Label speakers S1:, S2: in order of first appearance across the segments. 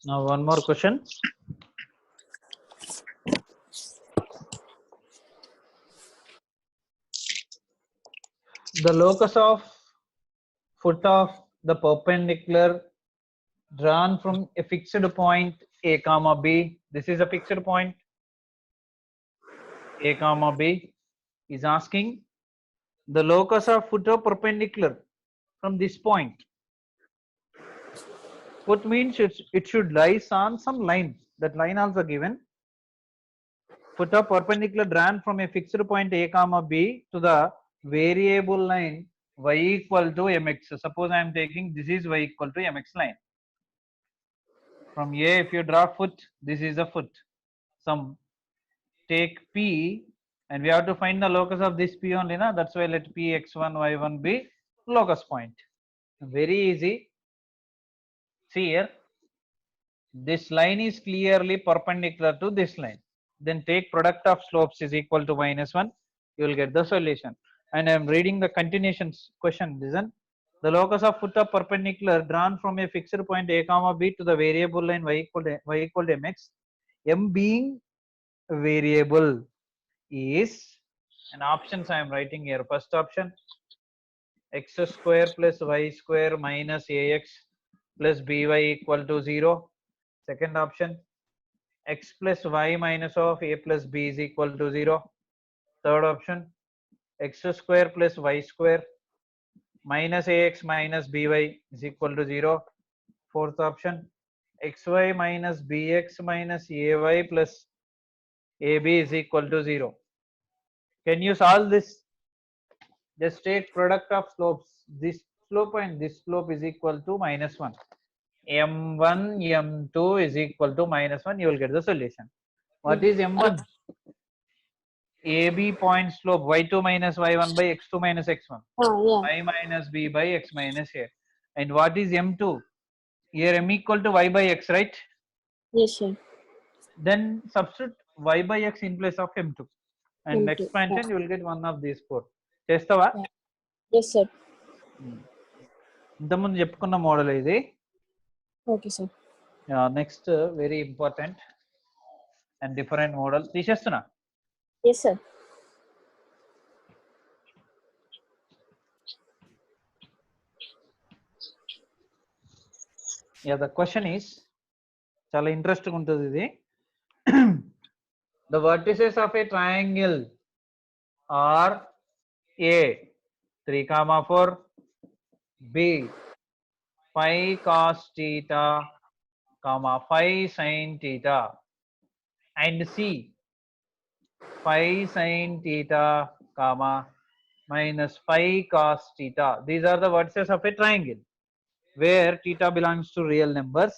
S1: Now one more question. The locus of foot of the perpendicular drawn from a fixed point A comma B. This is a fixed point A comma B is asking the locus of foot of perpendicular from this point. Foot means it should lie on some line. That line also given. Foot of perpendicular drawn from a fixed point A comma B to the variable line y equal to mx. Suppose I am taking this is y equal to mx line. From A, if you draw foot, this is a foot. Some take P, and we have to find the locus of this P only, na? That's why let P x1 y1 be locus point. Very easy. See here, this line is clearly perpendicular to this line. Then take product of slopes is equal to -1. You will get the solution. And I am reading the continuation question. Listen. The locus of foot of perpendicular drawn from a fixed point A comma B to the variable line y equal to mx. M being a variable is, and options I am writing here. First option, x square plus y square minus ax plus by equal to 0. Second option, x plus y minus of a plus b is equal to 0. Third option, x square plus y square minus ax minus by is equal to 0. Fourth option, xy minus bx minus ay plus ab is equal to 0. Can you solve this? Just take product of slopes. This slope and this slope is equal to -1. M1, M2 is equal to -1. You will get the solution. What is M1? AB point slope y2 minus y1 by x2 minus x1. Y minus b by x minus a. And what is M2? Here m equal to y by x, right?
S2: Yes, sir.
S1: Then substitute y by x in place of M2. And
S2: M2,
S1: expansion, you will get one of these four. చేస్తావా?
S2: Yes, sir.
S1: ఇంతకుముందు చెప్పుకున్న model ఇది.
S2: Okay, sir.
S1: Next very important and different model తీసేస్తున్నా.
S2: Yes, sir.
S1: Yeah, the question is చాలా interesting ఉంటుంది ఇది. The vertices of a triangle are A 3, 4, B phi cos theta, phi sin theta, and C phi sin theta, minus phi cos theta. These are the vertices of a triangle where theta belongs to real numbers.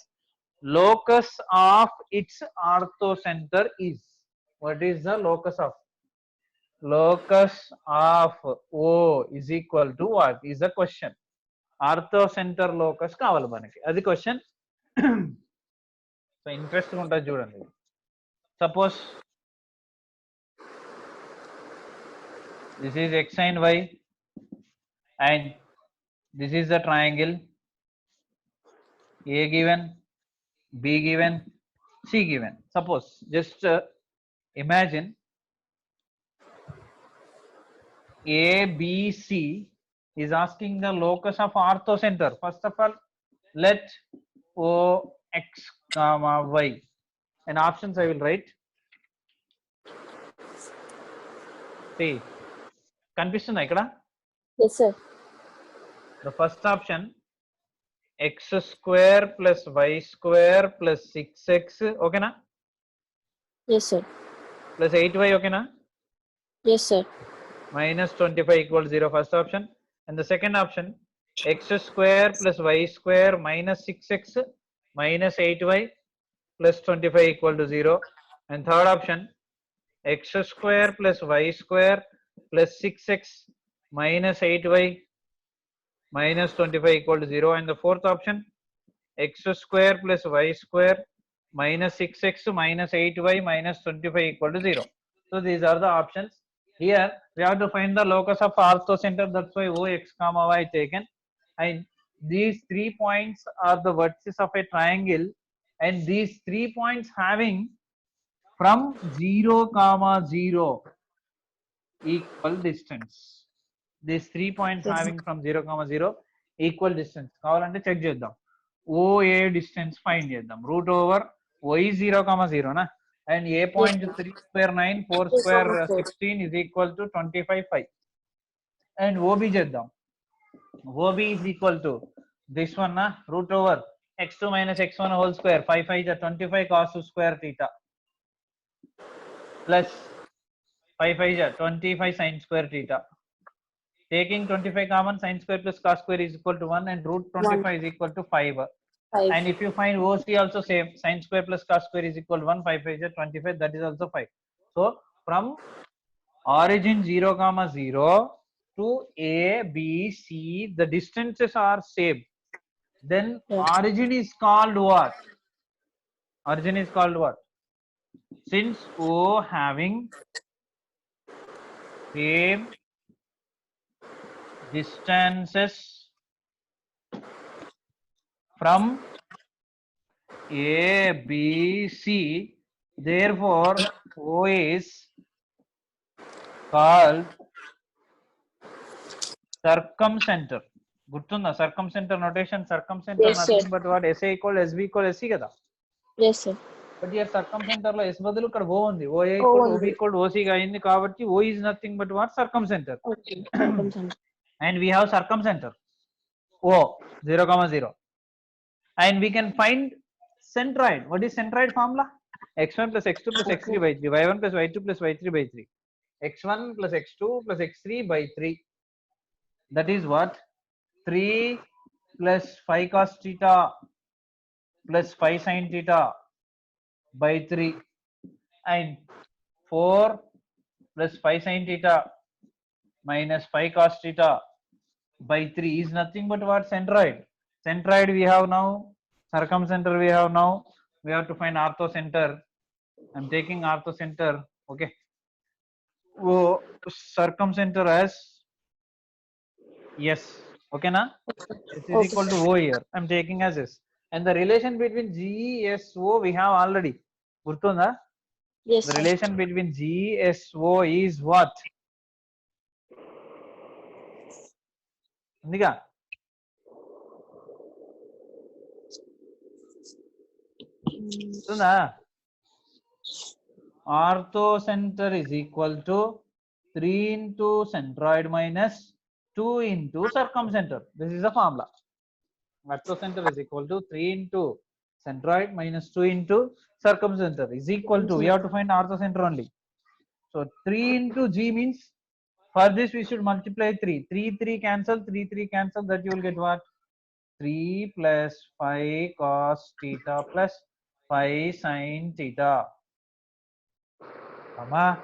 S1: Locus of its orthocenter is. What is the locus of? Locus of O is equal to what is the question? Orthocenter locus కావాలి మనకి, అది question. So interesting ఉంటుంది చూడండి. Suppose this is x and y and this is the triangle. A given, B given, C given. Suppose just imagine ABC is asking the locus of orthocenter. First of all, let O x comma y, and options I will write. See, కనిపిస్తుందా ఇక్కడ?
S2: Yes, sir.
S1: The first option, x square plus y square plus 6x, okay na?
S2: Yes, sir.
S1: Plus 8y, okay na?
S2: Yes, sir.
S1: Minus 25 equals 0, first option. And the second option, x square plus y square minus 6x minus 8y plus 25 equal to 0. And third option, x square plus y square plus 6x minus 8y minus 25 equal to 0. And the fourth option, x square plus y square minus 6x minus 8y minus 25 equal to 0. So these are the options. Here we have to find the locus of orthocenter. That's why O x comma y taken. And these 3 points are the vertices of a triangle and these 3 points having from 0 comma 0 equal distance. These 3 points
S2: Yes.
S1: having from 0 comma 0 equal distance. కావాలంటే check చేద్దాం. OA distance find చేద్దాం. Root over Y 0 comma 0 na, and A point 3 square 9 4 square 16 is equal to 25 5. And OB చేద్దాం. OB is equal to this one na, root over x2 minus x1 whole square 5 5 is 25 cos 2 square theta plus 5 5 is 25 sin square theta. Taking 25 common, sin square plus cos square is equal to 1 and root 25 is equal to 5.
S2: 5.
S1: And if you find OC also same, sin square plus cos square is equal to 1, 5 5 is 25, that is also 5. So from origin 0 comma 0 to A, B, C, the distances are same. Then
S2: Yes.
S1: origin is called what? Origin is called what? Since O having same distances from A, B, C, therefore O is called circumcenter. గుర్తుందా circumcenter notation? Circumcenter
S2: Yes,
S1: nothing
S2: sir.
S1: but what? SA equal SB equal SC కదా.
S2: Yes, sir.
S1: But year circumcenter లో S బదులు ఇక్కడ O ఉంది. OA
S2: O
S1: equal to
S2: ఉంది.
S1: OB equal to OC గా అయింది కాబట్టి O is nothing but what? Circumcenter.
S2: Okay. Circumcenter.
S1: And we have circumcenter O 0 comma 0. And we can find centroid. What is centroid formula? X1 plus X2 plus X3 by 3, Y1 plus Y2 plus Y3 by 3, X1 plus X2 plus X3 by 3. That is what? 3 plus 5 cos theta plus 5 sin theta by 3 and 4 plus 5 sin theta minus 5 cos theta by 3 is nothing but what? Centroid. Centroid we have now, circumcenter we have now, we have to find orthocenter. I'm taking orthocenter. Okay. Oh, circumcenter as yes. Okay na? This is
S2: Okay,
S1: equal to
S2: sir.
S1: O here. I'm taking as this. And the relation between G, S, O we have already. Gurtunda?
S2: Yes,
S1: The
S2: sir.
S1: relation between G, S, O is what? Undiga? Gurtunda? Orthocenter is equal to 3 into centroid minus 2 into circumcenter. This is the formula. Orthocenter is equal to 3 into centroid minus 2 into circumcenter is equal to, we have to find orthocenter only. So 3 into G means, for this we should multiply 3. 3 3 cancel, 3 3 cancel, that you will get what? 3 plus 5 cos theta plus 5 sin theta. Amma,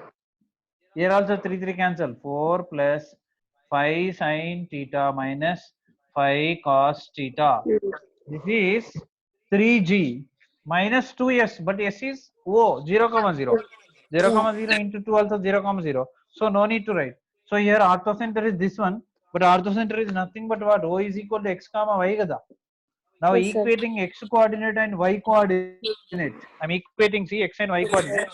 S1: here also 3 3 cancel, 4 plus 5 sin theta minus 5 cos theta. This is 3G minus 2S, but S is O, 0 comma 0. 0 comma 0 into 2 also 0 comma 0. So no need to write. So here orthocenter is this one, but orthocenter is nothing but what? O is equal to x comma y kada. Now
S2: Yes, sir.
S1: equating x coordinate and y coordinate. I'm equating, see, x and y coordinate.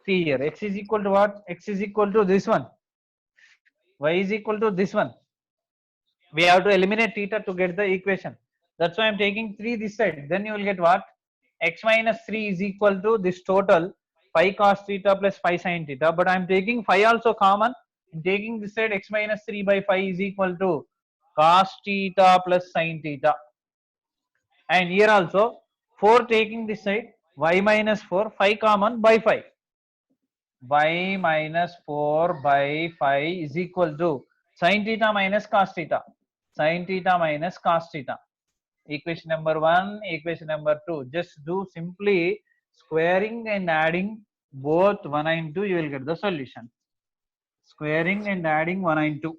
S1: See here, x is equal to what? X is equal to this one. Y is equal to this one. We have to eliminate theta to get the equation. That's why I'm taking 3 this side. Then you will get what? X minus 3 is equal to this total 5 cos theta plus 5 sin theta. But I'm taking 5 also common. I'm taking this side x minus 3 by 5 is equal to cos theta plus sin theta. And here also 4 taking this side, y minus 4, 5 common by 5. Y minus 4 by 5 is equal to sin theta minus cos theta. Sin theta minus cos theta. Equation number 1, equation number 2. Just do simply squaring and adding both 1 and 2, you will get the solution. Squaring and adding 1 and 2.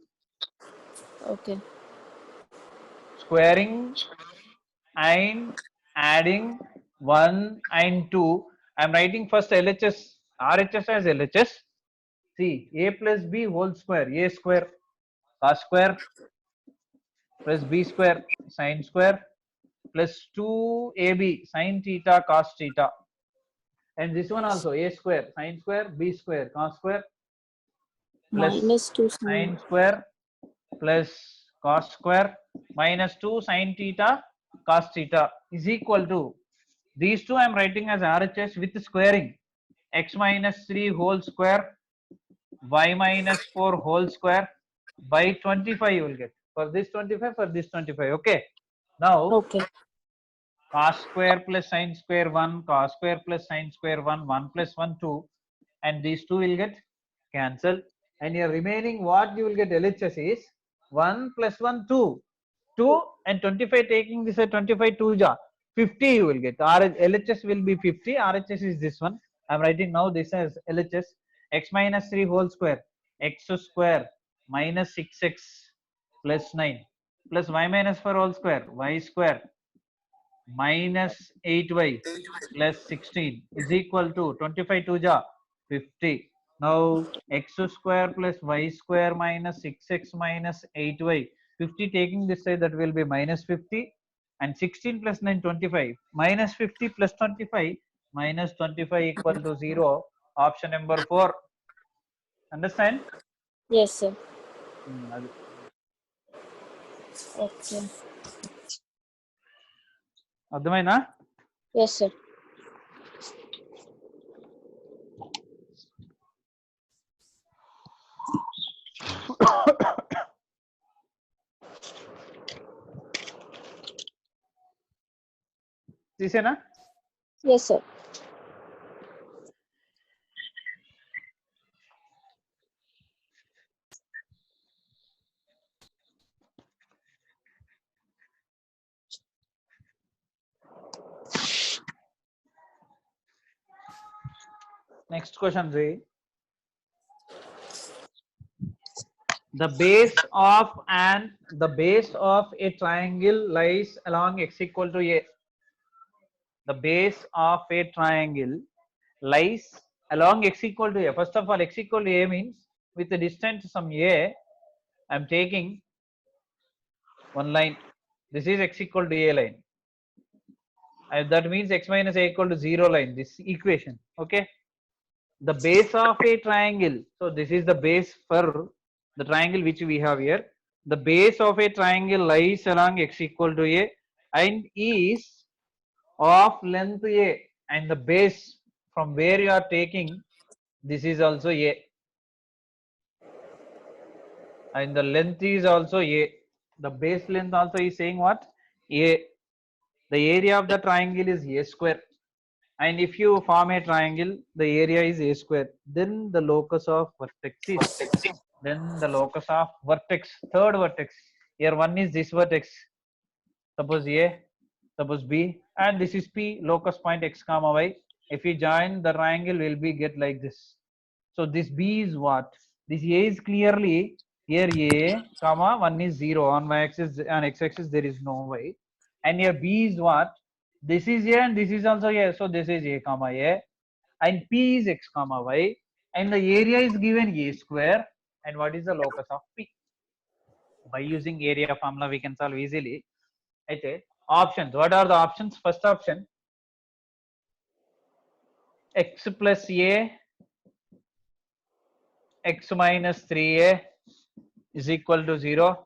S2: Okay.
S1: Squaring and adding 1 and 2. I am writing first LHS, RHS as LHS. See, A plus B whole square, A square, cos square plus b square sine square plus 2ab sine theta cos theta. And this one also a square sine square b square cos square plus
S2: minus 2
S1: sine
S2: sin.
S1: square plus cos square minus 2 sine theta cos theta is equal to, these two I am writing as RHS with squaring, x minus 3 whole square y minus 4 whole square by 25 you will get. For this 25, for this 25. Okay. Now
S2: Okay.
S1: cos square plus sine square 1, cos square plus sine square 1, 1 plus 1, 2. And these two will get cancelled. And your remaining what you will get LHS is 1 plus 1, 2. 2 and 25 taking this at 25, 2 ja. 50 you will get. LHS will be 50. RHS is this one. I am writing now this as LHS. X minus 3 whole square. X square minus 6x plus 9 plus y minus 4 whole square. Y square minus 8y plus 16 is equal to 25 2 ja 50. Now x square plus y square minus 6x minus 8y, 50 taking this side, that will be minus 50, and 16 plus 9 25, minus 50 plus 25 minus 25 equal to 0. Option number 4. Understand?
S2: Yes, sir.
S1: అది.
S2: Okay.
S1: అర్థమైనా?
S2: Yes, sir.
S1: తీసేనా?
S2: Yes, sir.
S1: Next question, Jay. The base of a triangle lies along x equal to a. The base of a triangle lies along x equal to a. First of all, x equal to a means with the distance some a, I am taking one line. This is x equal to a line. And that means x minus a equal to 0 line. This equation. Okay. The base of a triangle. So this is the base for the triangle which we have here. The base of a triangle lies along x equal to a and is of length a, and the base from where you are taking, this is also a, and the length is also a. The base length also is saying what? A. The area of the triangle is a square. And if you form a triangle, the area is a square. Then the locus of vertex is. Then the locus of vertex, third vertex. Here one is this vertex. Suppose A, suppose B, and this is P, locus point x comma y. If we join the triangle, will be get like this. So this B is what? This A is clearly here A, comma 1 is 0 on y axis, on x axis there is no y. And here B is what? This is A and this is also A. So this is A comma A, and P is x comma y, and the area is given A square. And what is the locus of P? By using area formula we can solve easily. Okay. Options. What are the options? First option, x plus a, x minus 3a is equal to 0.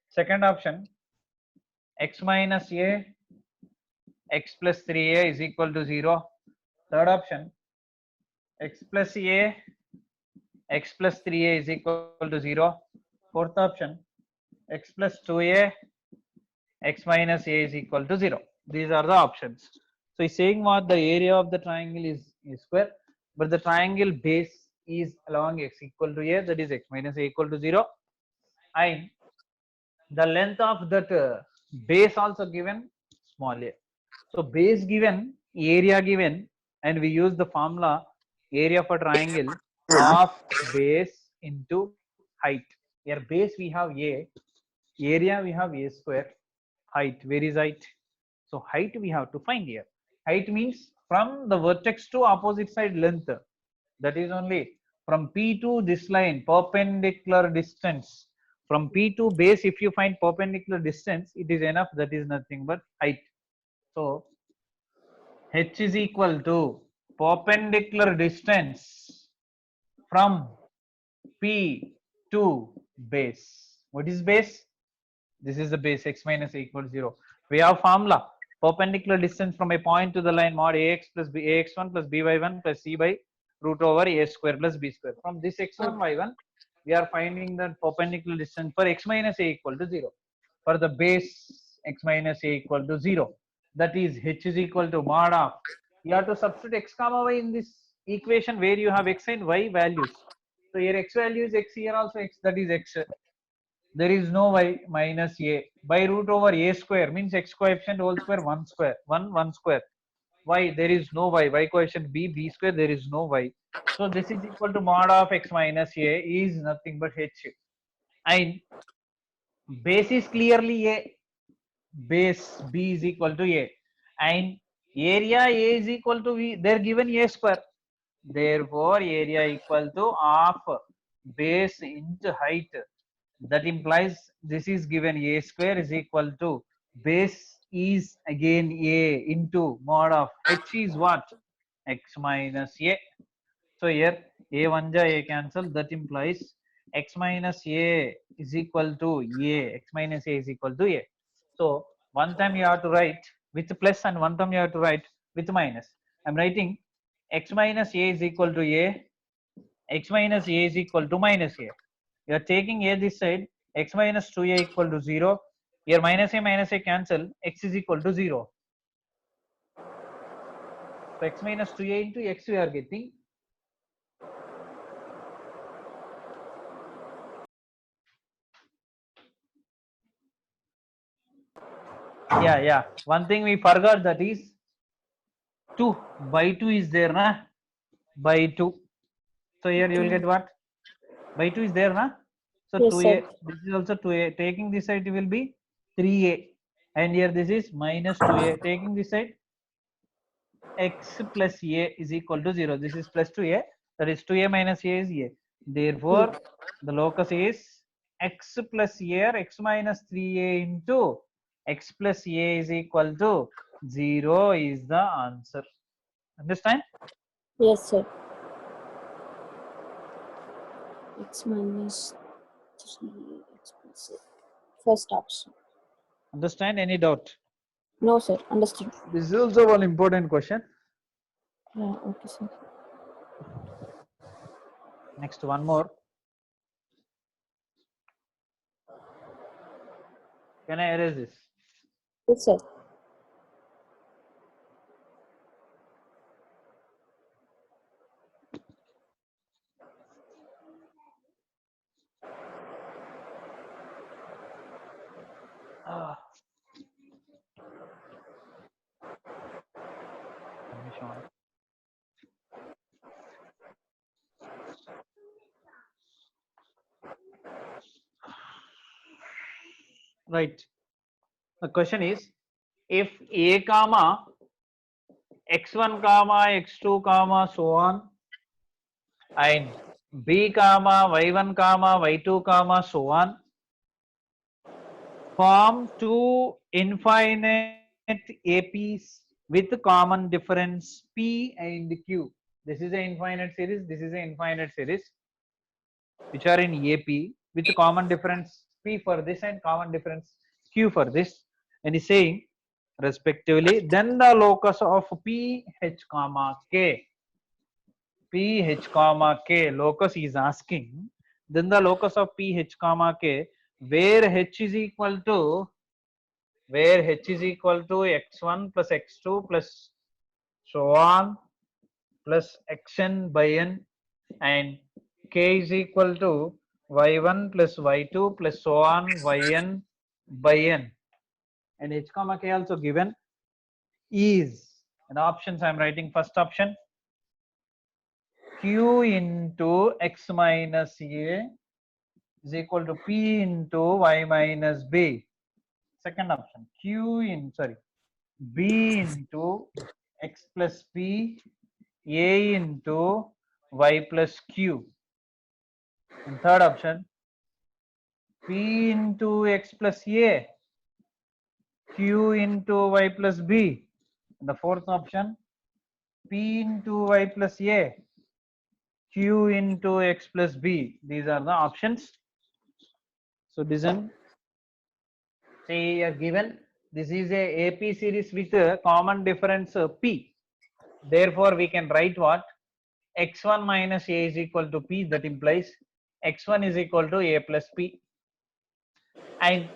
S1: Second option, x minus a, x plus 3a is equal to 0. Third option, x plus a, x plus 3a is equal to 0. Fourth option, x plus 2a, x minus a is equal to 0. These are the options. So he's saying what? The area of the triangle is square, but the triangle base is along x equal to a, that is x minus a equal to 0, and the length of that base also given small a. So base given, area given, and we use the formula area of a triangle of base into height. Here base we have a, area we have a square, height, where is height? So height we have to find here. Height means from the vertex to opposite side length. That is only from P to this line, perpendicular distance From P to base, if you find perpendicular distance, it is enough. That is nothing but height. So h is equal to perpendicular distance from P to base. What is base? This is the base, x minus a equals 0. We have formula. Perpendicular distance from a point to the line mod ax plus b, ax1 plus by1 plus c by root over a square plus b square. From this x1 y1, we are finding the perpendicular distance for x minus a equal to 0. For the base x minus a equal to 0, that is h is equal to mod of, you have to substitute x comma y in this equation where you have x and y values. So here x value is x, here also x, that is x. There is no y minus a by root over a square means x coefficient whole square 1 square 1 square. Y, there is no y coefficient b square, there is no y. So this is equal to mod of x minus a is nothing but h. And base is clearly a, base b is equal to a, and area a is equal to v, they're given a square. Therefore area equal to half base into height. That implies this is given a square is equal to base is again a into mod of h is what? X minus a. So here a 1 ja a cancel, that implies x minus a is equal to a, x minus a is equal to a. So one time you have to write with plus and one time you have to write with minus. I'm writing x minus a is equal to a, x minus a is equal to minus a. You are taking a this side, x minus 2a equal to 0. Here minus a cancel, x is equal to 0. So x minus 2a into x we are getting. Yeah. One thing we forgot, that is 2 by 2 is there, na? By 2. So here you will get what? By 2 is there, na? So
S2: Yes,
S1: 2a,
S2: sir.
S1: this is also 2a. Taking this side, it will be 3a. And here this is minus 2a. Taking this side, x plus a is equal to 0. This is plus 2a. That is 2a minus a is a. Therefore, the locus is x plus a or x minus 3a into x plus a is equal to 0 is the answer. Understand?
S2: Yes, sir. X minus 3 x plus a. First option.
S1: Understand? Any doubt?
S2: No, sir. Understood.
S1: This is also one important question.
S2: Yeah, okay, sir.
S1: Next, one more. Can I erase this?
S2: Yes, sir.
S1: Ah. Right. The question is, if a comma x1 comma x2 comma so on, and b comma y1 comma y2 comma so on, form two infinite APs with common difference p and q. This is an infinite series. This is an infinite series, which are in AP with common difference p for this and common difference q for this. And he's saying, respectively, then the locus of p h comma k, p h comma k locus is asking, then the locus of p h comma k where h is equal to x1 plus x2 plus so on plus xn by n, and k is equal to y1 plus y2 plus so on yn by n, and h comma k also given is, and options I am writing first option q into x minus a is equal to p into y minus b. Second option b into x plus p, a into y plus q. And third option P into x plus a, Q into y plus b. The fourth option, P into y plus a, Q into x plus b. These are the options. So listen, say here given this is a AP series with a common difference p. Therefore, we can write what? X1 minus a is equal to p. That implies x1 is equal to a plus p. And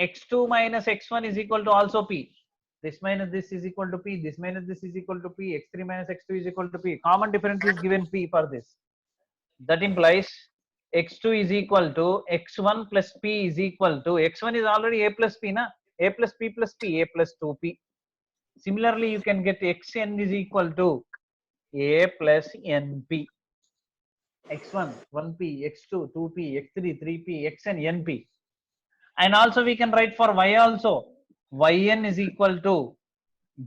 S1: x2 minus x1 is equal to also p. This minus this is equal to p. This minus this is equal to p. x3 minus x2 is equal to p. Common difference is given p for this. That implies x2 is equal to x1 plus p is equal to x1 is already a plus p, na? A plus p plus p, a plus 2p. Similarly, you can get xn is equal to a plus np. x1 1p, x2 2p, x3 3p, xn np. And also we can write for y also. Yn is equal to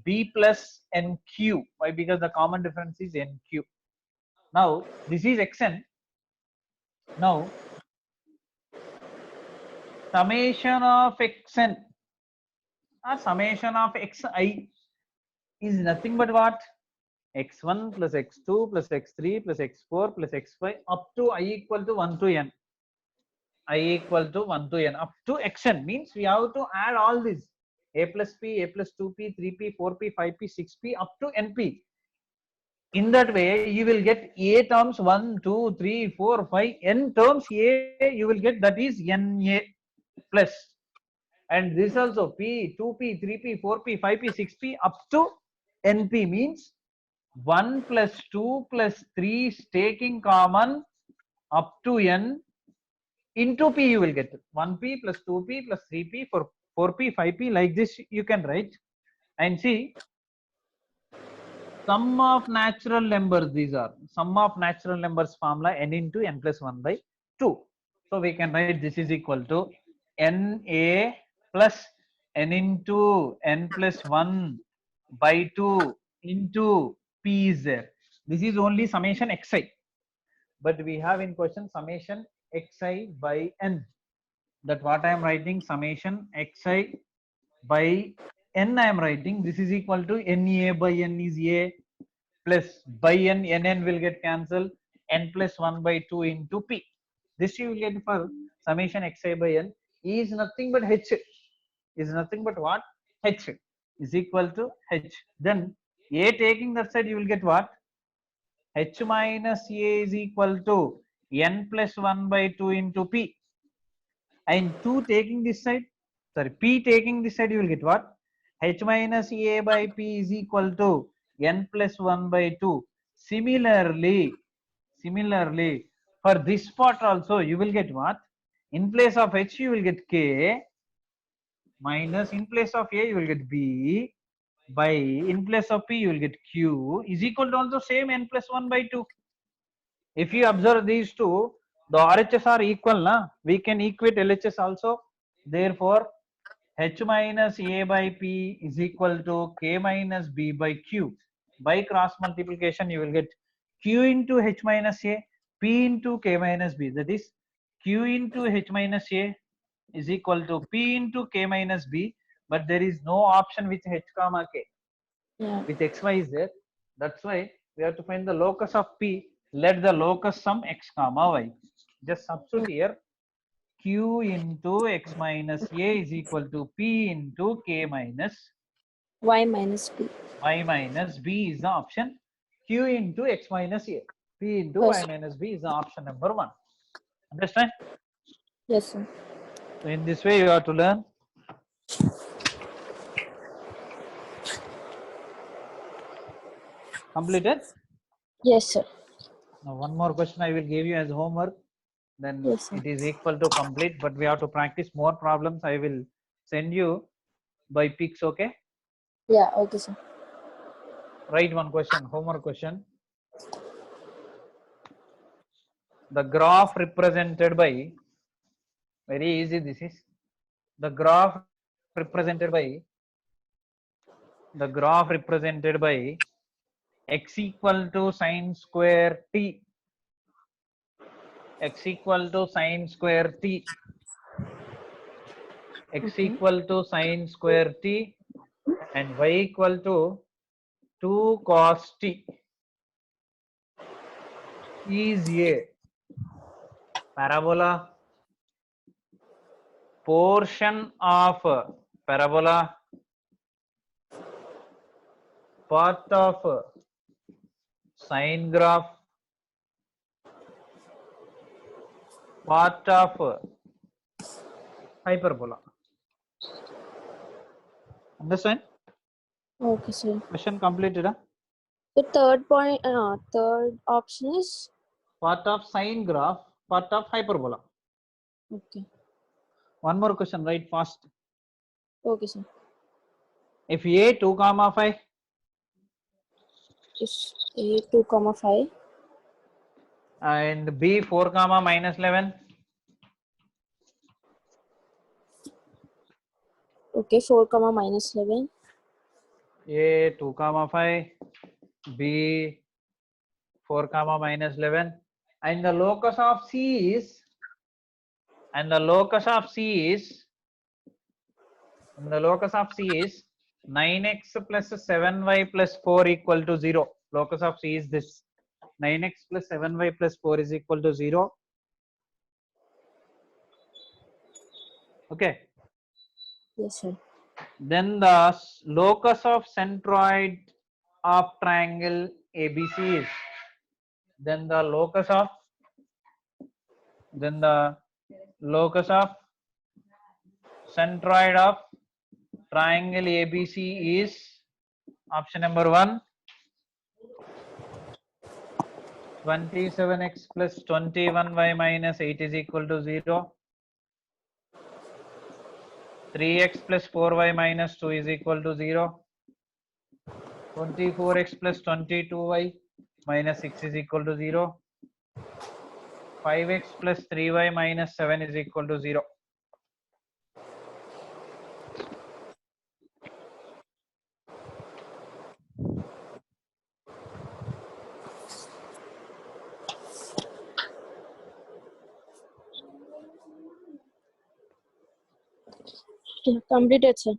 S1: b plus nq. Why? Because the common difference is nq. Now this is xn. Now summation of xn or summation of xi is nothing but what? x1 plus x2 plus x3 plus x4 plus x5 up to I equal to 1 to n. I equal to 1 to n up to xn means we have to add all these a plus p, a plus 2p, 3p, 4p, 5p, 6p up to np. In that way, you will get a terms 1, 2, 3, 4, 5, n terms a you will get, that is na plus. And this also p, 2p, 3p, 4p, 5p, 6p up to np means 1 plus 2 plus 3 is taking common up to n into p you will get 1p plus 2p plus 3p for 4p 5p, like this you can write. And see, sum of natural numbers, these are sum of natural numbers formula n into n plus 1 by 2. So we can write this is equal to na plus n into n plus 1 by 2 into p is there. This is only summation xi, but we have in question summation xi by n. That what I am writing, summation xi by n I am writing. This is equal to na by n is a plus by nn will get cancelled, n plus 1 by 2 into p. This you will get for summation xi by n is nothing but h. Is nothing but what? H is equal to h. Then a taking that side you will get what? H minus a is equal to n plus 1 by 2 into p. And 2 taking this side, sorry, p taking this side, you will get what? H minus a by p is equal to n plus 1 by 2. Similarly, for this part also, you will get what? In place of h, you will get k, minus in place of a, you will get b, by in place of p, you will get q, is equal to also same n plus 1 by 2. If you observe these two, the RHS are equal, na? We can equate LHS also. Therefore, H minus A by P is equal to K minus B by Q. By cross multiplication, you will get Q into H minus A, P into K minus B. That is, Q into H minus A is equal to P into K minus B. But there is no option with H comma K.
S2: Yeah.
S1: With XY is there. That's why we have to find the locus of P. Let the locus sum x comma y. Just substitute here. Q into x minus a is equal to P into K minus
S2: Y minus P.
S1: y minus B is the option. Q into x minus a. P into
S2: Yes.
S1: y minus B is the option number 1. Understand?
S2: Yes, sir.
S1: So in this way you have to learn. Completed?
S2: Yes, sir.
S1: Now one more question I will give you as homework. Then
S2: Yes, sir.
S1: it is equal to complete, but we have to practice more problems. I will send you by pics, okay?
S2: Yeah, okay, sir.
S1: Write one question, homework question. The graph represented by, very easy this is, the graph represented by x equal to sine square t, x equal to sine square t, x
S2: Okay.
S1: equal to sine square t and y equal to 2 cos t is a parabola. Portion of parabola, part of sine graph, part of hyperbola. Understand?
S2: Okay, sir.
S1: Question completed. Huh?
S2: The third point, third option is
S1: Part of sine graph, part of hyperbola.
S2: okay.
S1: One more question, right? Fast.
S2: Okay, sir.
S1: If a 2 comma 5
S2: Is A 2,5.
S1: and b 4 comma minus 11,
S2: Okay, 4, minus 11.
S1: a 2 comma 5, b 4 comma minus 11, and the locus of c is, and the locus of c is, and the locus of c is 9x plus 7y plus 4 equal to 0. Locus of c is this. 9x plus 7y plus 4 is equal to 0. Okay.
S2: Yes, sir.
S1: Then the locus of centroid of triangle ABC is, then the locus of centroid of triangle ABC is option number 1, 27x plus 21y minus 8 is equal to 0. 3x plus 4y minus 2 is equal to 0. 24x plus 22y minus 6 is equal to 0. 5x plus 3y minus 7 is equal to 0.
S2: Yeah, completed, sir.